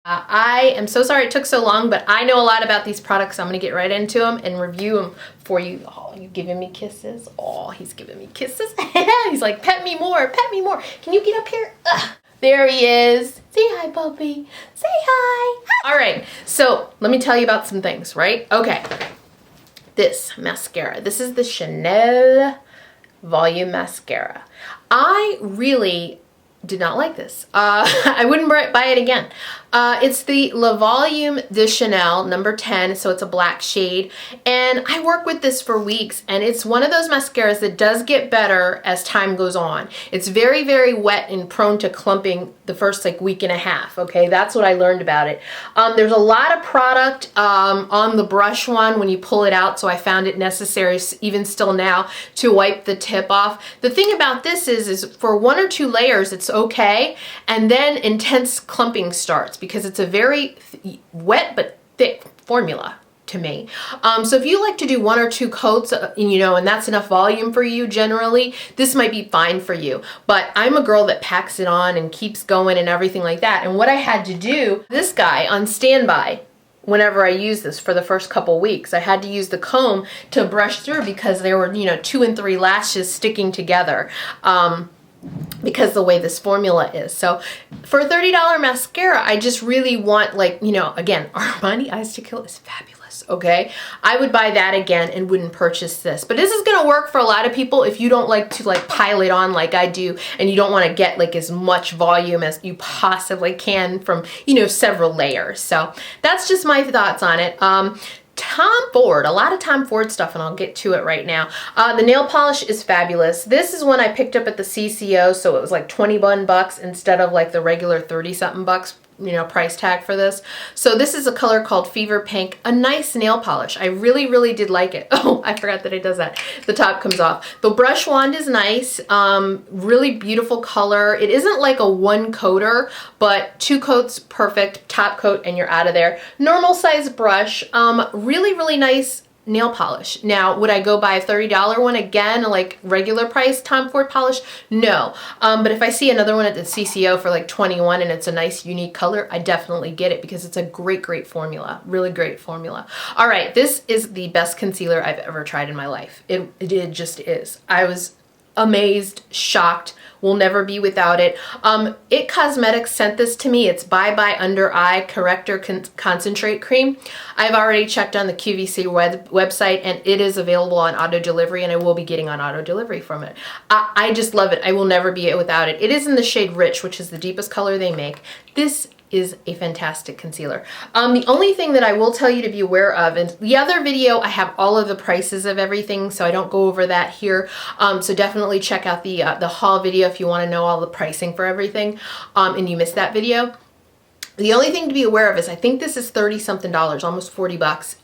I am so sorry it took so long, but I know a lot about these products. So I'm going to get right into them and review them for you. Oh, you giving me kisses? Oh, he's giving me kisses. He's like, pet me more, pet me more. Can you get up here? Ugh. There he is. Say hi, puppy. Say hi. All right, so let me tell you about some things, right? Okay, this mascara. This is the Chanel Volume Mascara. I really did not like this. I wouldn't buy it again. It's the Le Volume de Chanel number 10, so it's a black shade, and I work with this for weeks, and it's one of those mascaras that does get better as time goes on. It's very, very wet and prone to clumping the first like week and a half, okay? That's what I learned about it. There's a lot of product on the brush one when you pull it out, so I found it necessary, even still now, to wipe the tip off. The thing about this is for 1 or 2 layers, it's okay, and then intense clumping starts because it's a very wet but thick formula to me. So if you like to do 1 or 2 coats, and that's enough volume for you generally, this might be fine for you. But I'm a girl that packs it on and keeps going and everything like that. And what I had to do, this guy on standby, whenever I use this for the first couple weeks, I had to use the comb to brush through because there were, 2 and 3 lashes sticking together. Because the way this formula is. So for a $30 mascara, I just really want, again, Armani Eyes to Kill is fabulous, okay? I would buy that again and wouldn't purchase this. But this is gonna work for a lot of people if you don't like to pile it on like I do, and you don't wanna get as much volume as you possibly can from, several layers. So that's just my thoughts on it. Tom Ford, a lot of Tom Ford stuff, and I'll get to it right now. The nail polish is fabulous. This is one I picked up at the CCO, so it was like 21 bucks instead of like the regular 30-something bucks, price tag for this. So this is a color called Fever Pink, a nice nail polish. I really, really did like it. Oh, I forgot that it does that. The top comes off. The brush wand is nice, really beautiful color. It isn't like a 1 coater, but 2 coats, perfect. Top coat and you're out of there. Normal size brush, really, really nice nail polish. Now, would I go buy a $30 one again, like regular price Tom Ford polish? No. But if I see another one at the CCO for like 21 and it's a nice unique color, I definitely get it because it's a great, great formula. Really great formula. All right, this is the best concealer I've ever tried in my life. It just is. I was amazed, shocked, will never be without it. It Cosmetics sent this to me. It's Bye Bye Under Eye Corrector Concentrate Cream. I've already checked on the QVC website and it is available on auto delivery, and I will be getting on auto delivery from it. I just love it. I will never be without it. It is in the shade Rich, which is the deepest color they make. This is a fantastic concealer. The only thing that I will tell you to be aware of, in the other video I have all of the prices of everything, so I don't go over that here. So definitely check out the haul video if you want to know all the pricing for everything, and you missed that video. The only thing to be aware of is I think this is 30-something dollars, almost 40 bucks.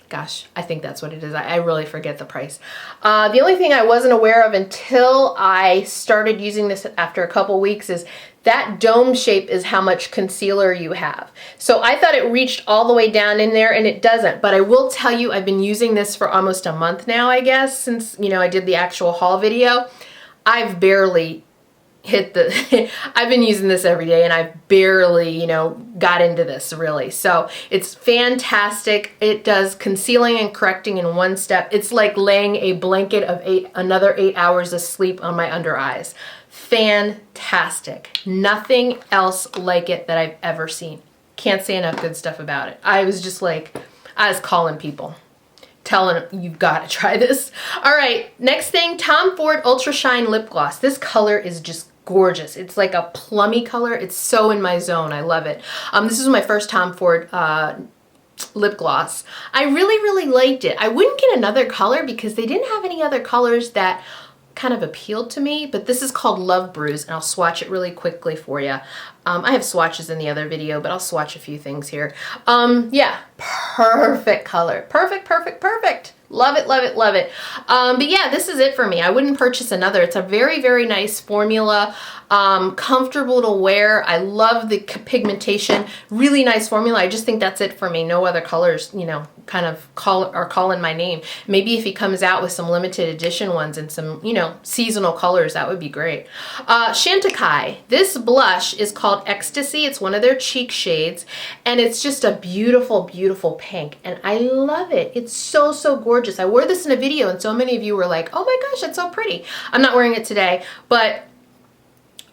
Gosh, I think that's what it is. I really forget the price. The only thing I wasn't aware of until I started using this after a couple weeks is that dome shape is how much concealer you have. So I thought it reached all the way down in there, and it doesn't. But I will tell you, I've been using this for almost a month now, I guess, since, I did the actual haul video. I've barely hit the, I've been using this every day and I've barely, got into this really. So it's fantastic. It does concealing and correcting in one step. It's like laying a blanket of another 8 hours of sleep on my under eyes. Fantastic. Nothing else like it that I've ever seen. Can't say enough good stuff about it. I was just like, I was calling people, telling them, you've got to try this. All right, next thing, Tom Ford Ultra Shine Lip Gloss. This color is just gorgeous. It's like a plummy color. It's so in my zone. I love it. This is my first Tom Ford lip gloss. I really, really liked it. I wouldn't get another color because they didn't have any other colors that kind of appealed to me, but this is called Love Bruise, and I'll swatch it really quickly for you. I have swatches in the other video, but I'll swatch a few things here. Yeah, perfect color. Perfect, perfect, perfect. Love it, love it, love it. But yeah, this is it for me. I wouldn't purchase another. It's a very, very nice formula. Comfortable to wear. I love the pigmentation. Really nice formula. I just think that's it for me. No other colors, kind of are calling my name. Maybe if he comes out with some limited edition ones and some, seasonal colors, that would be great. Chantecaille. This blush is called called Ecstasy. It's one of their cheek shades, and it's just a beautiful, beautiful pink, and I love it. It's so, so gorgeous. I wore this in a video, and so many of you were like, oh my gosh, it's so pretty. I'm not wearing it today, but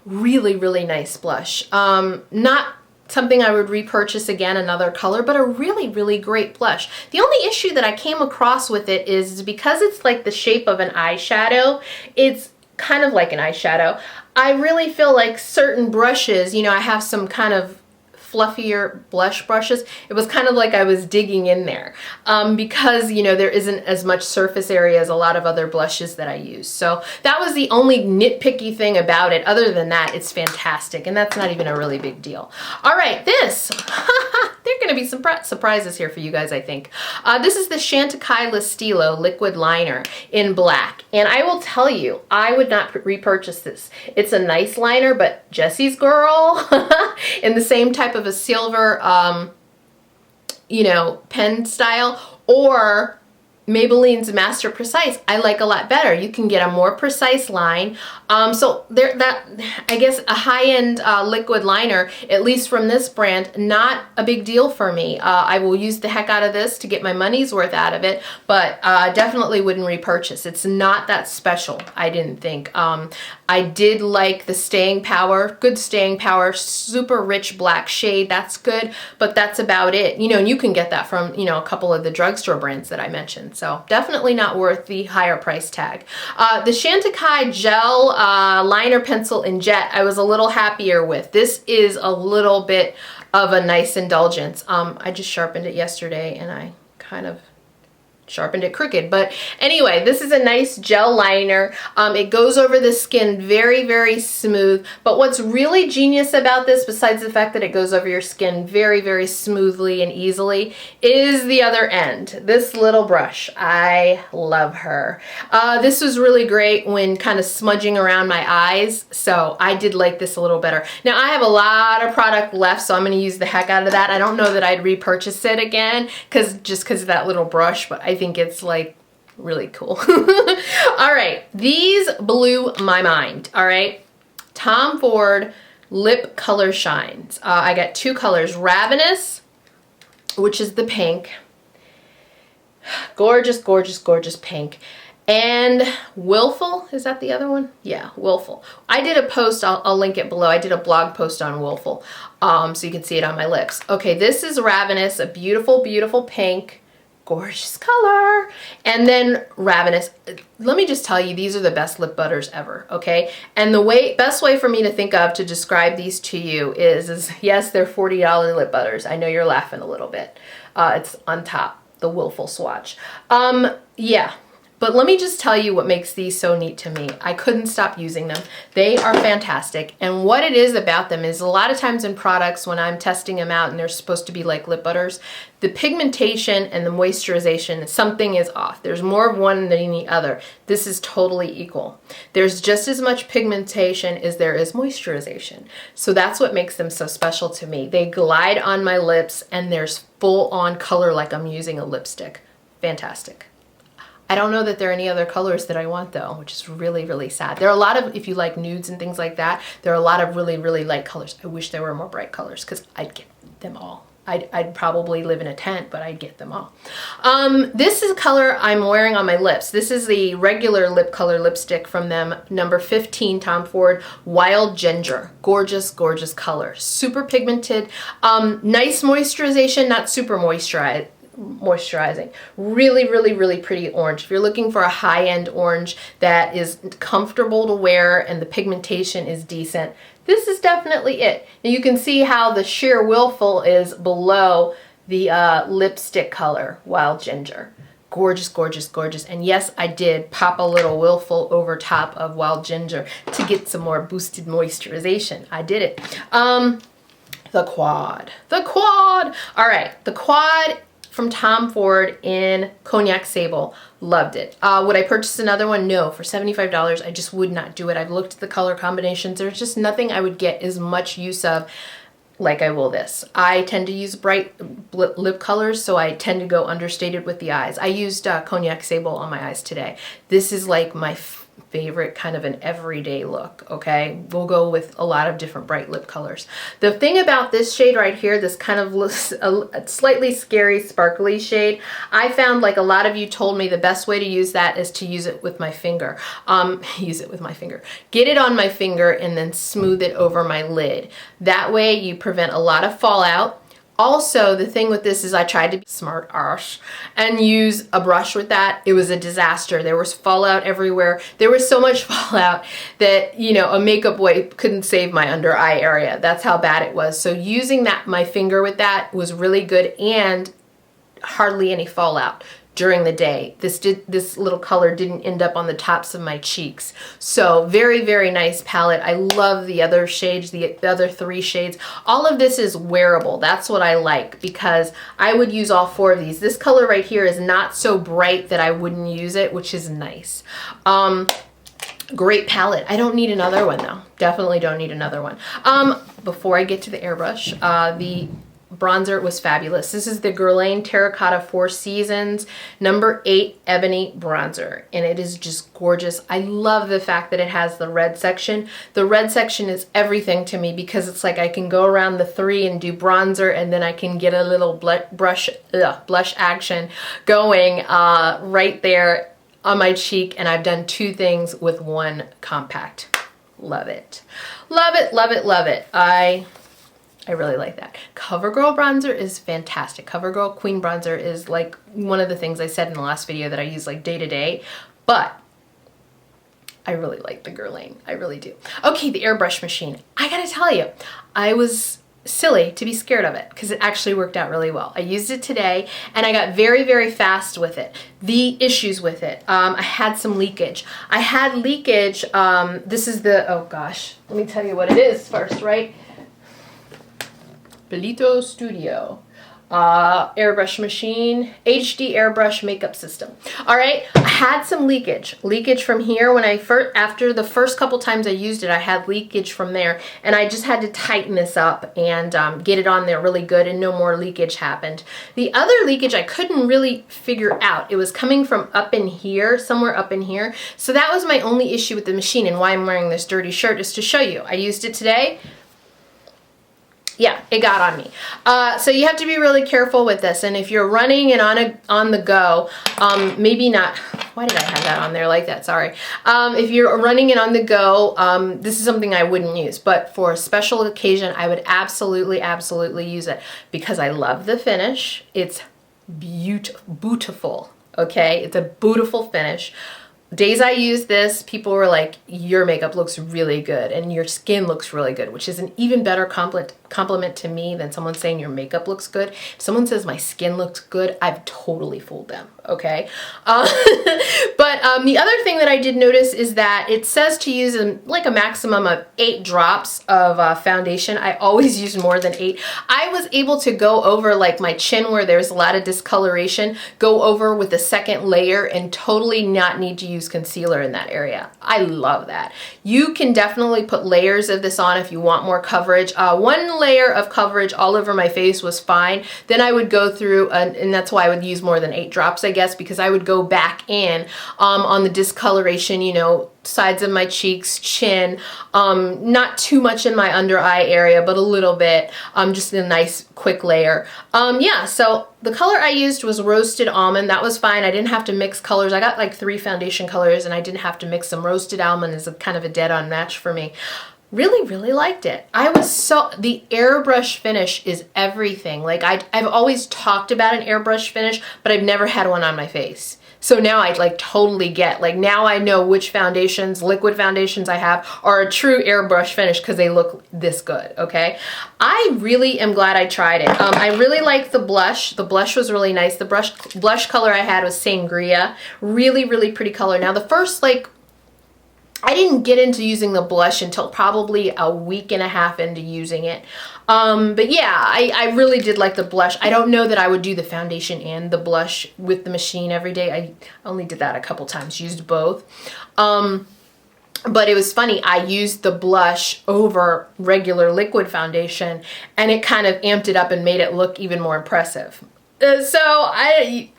really, really nice blush. Not something I would repurchase again, another color, but a really, really great blush. The only issue that I came across with it is because it's like the shape of an eyeshadow, it's kind of like an eyeshadow. I really feel like certain brushes, you know, I have some kind of fluffier blush brushes. It was kind of like I was digging in there because, you know, there isn't as much surface area as a lot of other blushes that I use. So that was the only nitpicky thing about it. Other than that, it's fantastic, and that's not even a really big deal. All right, this, there are going to be some surprises here for you guys, I think. This is the Chantecaille Stilo Liquid Liner in black, and I will tell you, I would not repurchase this. It's a nice liner, but Jessie's girl, in the same type of a silver, you know, pen style, or Maybelline's Master Precise, I like a lot better. You can get a more precise line. So there, that, I guess a high-end liquid liner, at least from this brand, not a big deal for me. I will use the heck out of this to get my money's worth out of it, but definitely wouldn't repurchase. It's not that special, I didn't think. I did like the staying power, good staying power, super rich black shade, that's good, but that's about it. You know, and you can get that from, you know, a couple of the drugstore brands that I mentioned, so definitely not worth the higher price tag. The Chantecaille Gel Liner Pencil in Jet, I was a little happier with. This is a little bit of a nice indulgence. I just sharpened it yesterday, and I kind of sharpened it crooked, but anyway, this is a nice gel liner. It goes over the skin very, very smooth, but what's really genius about this, besides the fact that it goes over your skin very, very smoothly and easily, is the other end. This little brush, I love her. This was really great when kind of smudging around my eyes, so I did like this a little better. Now, I have a lot of product left, so I'm going to use the heck out of that. I don't know that I'd repurchase it again, just because of that little brush, but I think it's like really cool. All right, these blew my mind. All right, Tom Ford Lip Color Shines. I got two colors, Ravenous, which is the pink, gorgeous, gorgeous, gorgeous pink, and Willful, is that the other one? Yeah, Willful. I did a post, I'll link it below. I did a blog post on Willful, so you can see it on my lips. Okay, this is Ravenous, a beautiful, beautiful pink, gorgeous color. And then Ravenous. Let me just tell you, these are the best lip butters ever, okay? And the best way for me to think of to describe these to you is yes, they're $40 lip butters. I know you're laughing a little bit. It's on top, the Willful swatch. Yeah. But let me just tell you what makes these so neat to me. I couldn't stop using them. They are fantastic. And what it is about them is a lot of times in products when I'm testing them out and they're supposed to be like lip butters, the pigmentation and the moisturization, something is off. There's more of one than the other. This is totally equal. There's just as much pigmentation as there is moisturization. So that's what makes them so special to me. They glide on my lips and there's full on color like I'm using a lipstick. Fantastic. I don't know that there are any other colors that I want though, which is really, really sad. There are a lot of, if you like nudes and things like that, there are a lot of really, really light colors. I wish there were more bright colors because I'd get them all. I'd probably live in a tent, but I'd get them all. This is a color I'm wearing on my lips. This is the regular lip color lipstick from them, number 15, Tom Ford Wild Ginger. Gorgeous, gorgeous color. Super pigmented. Nice moisturization, not super moisturizing. Really, really, really pretty orange. If you're looking for a high-end orange that is comfortable to wear and the pigmentation is decent, this is definitely it. Now you can see how the sheer Willful is below the lipstick color, Wild Ginger. Gorgeous, gorgeous, gorgeous. And yes, I did pop a little Willful over top of Wild Ginger to get some more boosted moisturization. I did it. The Quad. The Quad! All right, the Quad from Tom Ford in Cognac Sable. Loved it. Would I purchase another one? No. For $75, I just would not do it. I've looked at the color combinations. There's just nothing I would get as much use of like I will this. I tend to use bright lip colors, so I tend to go understated with the eyes. I used Cognac Sable on my eyes today. This is like favorite kind of an everyday look, okay? We'll go with a lot of different bright lip colors. The thing about this shade right here, this kind of a slightly scary sparkly shade, I found, like a lot of you told me, the best way to use that is to use it with my finger. Use it with my finger. Get it on my finger and then smooth it over my lid. That way you prevent a lot of fallout. Also, the thing with this is I tried to be smart arse and use a brush with that. It was a disaster. There was fallout everywhere. There was so much fallout that, you know, a makeup wipe couldn't save my under eye area. That's how bad it was. So using my finger with that was really good and hardly any fallout during the day. This little color didn't end up on the tops of my cheeks. So very, very nice palette. I love the other shades, the other 3 shades. All of this is wearable. That's what I like, because I would use all 4 of these. This color right here is not so bright that I wouldn't use it, which is nice. Great palette. I don't need another one though. Definitely don't need another one. Before I get to the airbrush, the bronzer was fabulous. This is the Guerlain Terracotta 4 Seasons number 8 Ebony Bronzer, and it is just gorgeous. I love the fact that it has the red section. The red section is everything to me because it's like I can go around the 3 and do bronzer, and then I can get a little blush action going right there on my cheek, and I've done 2 things with 1 compact. Love it. Love it, love it, love it. I really like that. CoverGirl bronzer is fantastic. CoverGirl Queen Bronzer is like one of the things I said in the last video that I use like day to day, but I really like the Guerlain. I really do. Okay, the airbrush machine. I gotta tell you, I was silly to be scared of it because it actually worked out really well. I used it today and I got very, very fast with it. The issues with it, I had some leakage. I had leakage, this is the, oh gosh, let me tell you what it is first, right? Belletto Studio airbrush machine, HD airbrush makeup system. All right, I had some leakage from here when I after the first couple times I used it, I had leakage from there, and I just had to tighten this up and get it on there really good, and no more leakage happened. The other leakage I couldn't really figure out. It was coming from up in here, somewhere up in here. So that was my only issue with the machine, and why I'm wearing this dirty shirt is to show you. I used it today. Yeah, it got on me. So you have to be really careful with this. And if you're running and on the go, maybe not. Why did I have that on there like that? Sorry. If you're running and on the go, this is something I wouldn't use. But for a special occasion, I would absolutely, absolutely use it because I love the finish. It's beautiful. Okay, it's a beautiful finish. Days I used this, people were like, your makeup looks really good and your skin looks really good, which is an even better compliment to me than someone saying your makeup looks good. If someone says my skin looks good, I've totally fooled them, okay? But the other thing that I did notice is that it says to use like a maximum of 8 drops of foundation. I always use more than 8. I was able to go over like my chin where there's a lot of discoloration, go over with a second layer and totally not need to use concealer in that area. I love that. You can definitely put layers of this on if you want more coverage. 1 layer of coverage all over my face was fine. Then I would go through, and that's why I would use more than 8 drops, I guess, because I would go back in on the discoloration, you know, sides of my cheeks, chin, not too much in my under eye area, but a little bit, just a nice quick layer. Yeah, so the color I used was Roasted Almond. That was fine. I didn't have to mix colors. I got like 3 foundation colors and I didn't have to mix them. Roasted Almond is a kind of a dead-on match for me. Really, really liked it. The airbrush finish is everything. Like I've always talked about an airbrush finish, but I've never had one on my face. So now I like totally get, like now I know which foundations, liquid foundations I have are a true airbrush finish because they look this good, okay? I really am glad I tried it. I really like the blush. The blush was really nice. The blush color I had was Sangria. Really, really pretty color. Now the first like, I didn't get into using the blush until probably a week and a half into using it. But yeah, I really did like the blush. I don't know that I would do the foundation and the blush with the machine every day. I only did that a couple times, used both. But it was funny, I used the blush over regular liquid foundation and it kind of amped it up and made it look even more impressive. So I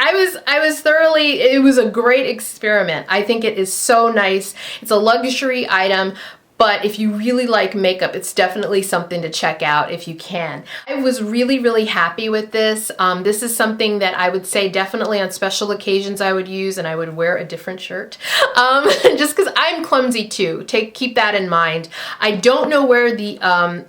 was thoroughly, it was a great experiment. I think it is so nice. It's a luxury item, but if you really like makeup, it's definitely something to check out if you can. I was really, really happy with this. This is something that I would say definitely on special occasions I would use, and I would wear a different shirt. Just because I'm clumsy too. Keep that in mind. I don't know where the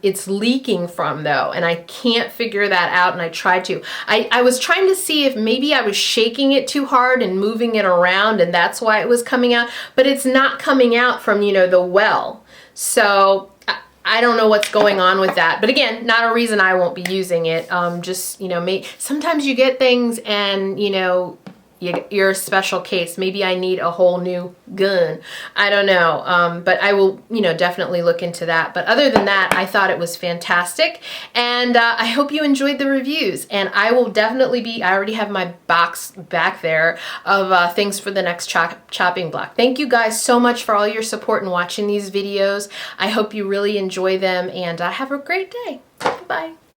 it's leaking from though, and I can't figure that out, and I tried to. I was trying to see if maybe I was shaking it too hard and moving it around, and that's why it was coming out, but it's not coming out from, you know, the well. So I don't know what's going on with that. But again, not a reason I won't be using it. Just, you know, sometimes you get things and, you know, you're a special case. Maybe I need a whole new gun. I don't know. But I will, you know, definitely look into that. But other than that, I thought it was fantastic. And I hope you enjoyed the reviews. And I will definitely I already have my box back there of things for the next chopping block. Thank you guys so much for all your support in watching these videos. I hope you really enjoy them, and have a great day. Bye-bye.